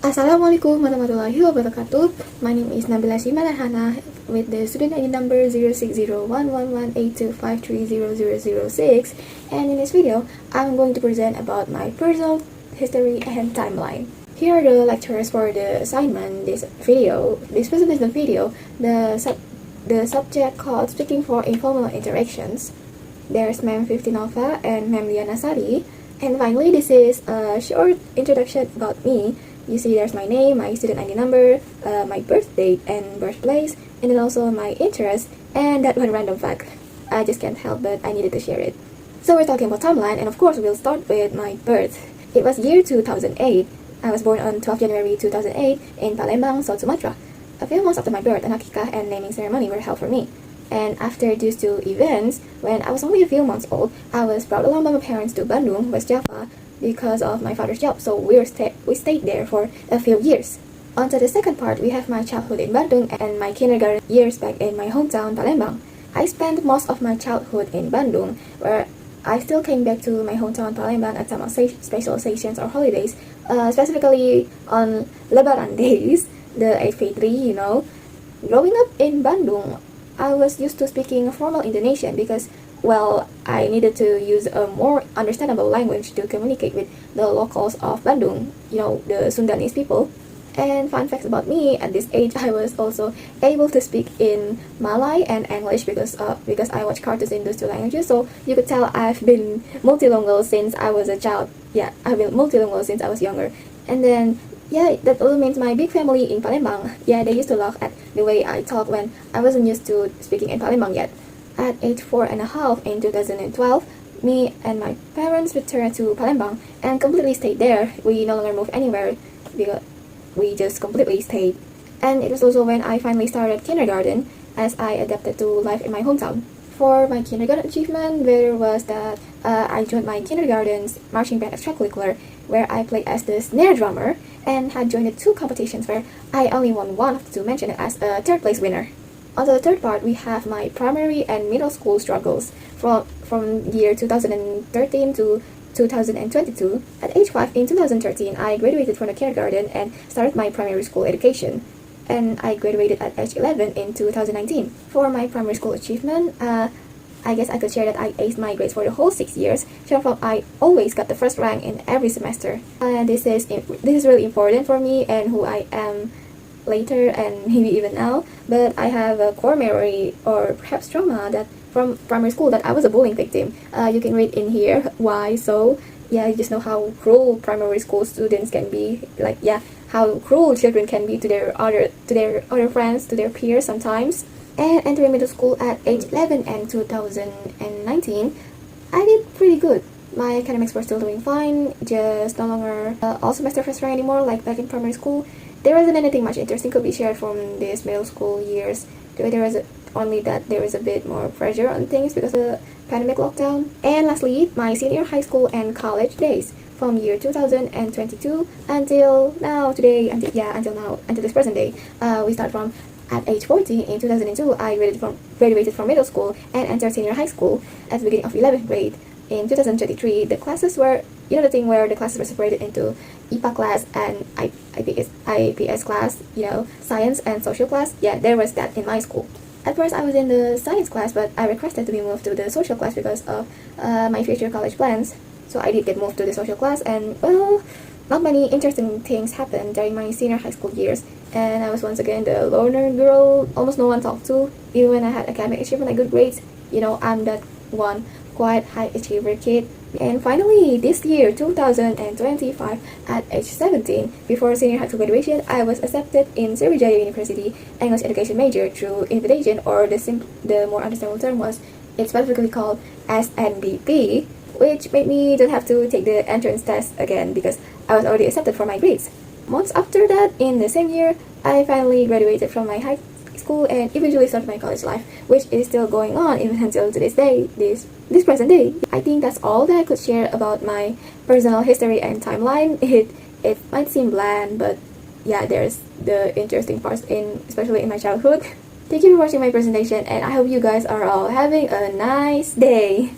Assalamualaikum warahmatullahi wabarakatuh. My name is Nabilah Raihanah with the student ID number 06011182530006, and in this video, I'm going to present about my personal history and timeline. Here are the lectures for the assignment. This presentation video, the subject called Speaking for Informal Interactions. There's Ma'am 50 Nova and Ma'am Liana Sari. And finally, this is a short introduction about me. You see there's my name, my student ID number, my birth date and birthplace, and then also my interest, and that one random fact. I just can't help but I needed to share it. So we're talking about timeline, and of course we'll start with my birth. It was year 2008. I was born on 12 January 2008 in Palembang, South Sumatra. A few months after my birth, an akikah and naming ceremony were held for me. And after these two events, when I was only a few months old, I was brought along by my parents to Bandung, West Java, because of my father's job, so we stayed there for a few years. On to the second part, we have my childhood in Bandung and my kindergarten years back in my hometown, Palembang. I spent most of my childhood in Bandung, where I still came back to my hometown, Palembang, at some special occasions or holidays, specifically on Lebaran days, the 8 Fitri, you know. Growing up in Bandung, I was used to speaking formal Indonesian because, well, I needed to use a more understandable language to communicate with the locals of Bandung, you know, the Sundanese people. And fun facts about me, at this age I was also able to speak in Malay and English because I watch cartoons in those two languages, so you could tell I've been multilingual since I was a child. Yeah, I've been multilingual since I was younger. And then, yeah, that also means my big family in Palembang, yeah, they used to laugh at the way I talk when I wasn't used to speaking in Palembang yet. At age 4.5 in 2012, me and my parents returned to Palembang and completely stayed there. We no longer moved anywhere because we just completely stayed. And it was also when I finally started kindergarten as I adapted to life in my hometown. For my kindergarten achievement, there was that I joined my kindergarten's marching band extracurricular, where I played as the snare drummer and had joined the two competitions where I only won one of the two, mentioned as a third place winner. On the third part, we have my primary and middle school struggles from year 2013 to 2022. At age 5 in 2013, I graduated from the kindergarten and started my primary school education. And I graduated at age 11 in 2019. For my primary school achievement, I guess I could share that I aced my grades for the whole 6 years. Short form, I always got the first rank in every semester. This is really important for me and who I am later and maybe even now, but I have a core memory or perhaps trauma that from primary school that I was a bullying victim. You can read in here why. So yeah, you just know how cruel primary school students can be, like, yeah, how cruel children can be to their other friends, to their peers sometimes. And entering middle school at age 11 and 2019, I did pretty good. My academics were still doing fine, just no longer all semester first rank anymore like back in primary school. There wasn't anything much interesting could be shared from these middle school years. There was only that there was a bit more pressure on things because of the pandemic lockdown. And lastly, my senior high school and college days from year 2022 until now, until this present day. We start from at age 14 in 2002. I graduated from middle school and entered senior high school at the beginning of 11th grade. In 2023, the classes were, you know, the thing where the classes were separated into IPA class and IPS class, you know, science and social class. Yeah, there was that in my school. At first, I was in the science class, but I requested to be moved to the social class because of my future college plans. So I did get moved to the social class, and well, not many interesting things happened during my senior high school years. And I was once again the loner girl, almost no one talked to. Even when I had academic achievement and good grades, you know, I'm that one quite high achiever kid. And finally, this year, 2025, at age 17, before senior high school graduation, I was accepted in Sriwijaya University English Education major through invitation, or the more understandable term was, it's specifically called SNDP, which made me don't have to take the entrance test again because I was already accepted for my grades. Months after that, in the same year, I finally graduated from my high school and eventually started my college life, which is still going on even until to this day, this present day. I think that's all that I could share about my personal history and timeline. It might seem bland, but yeah, there's the interesting parts especially in my childhood. Thank you for watching my presentation, and I hope you guys are all having a nice day.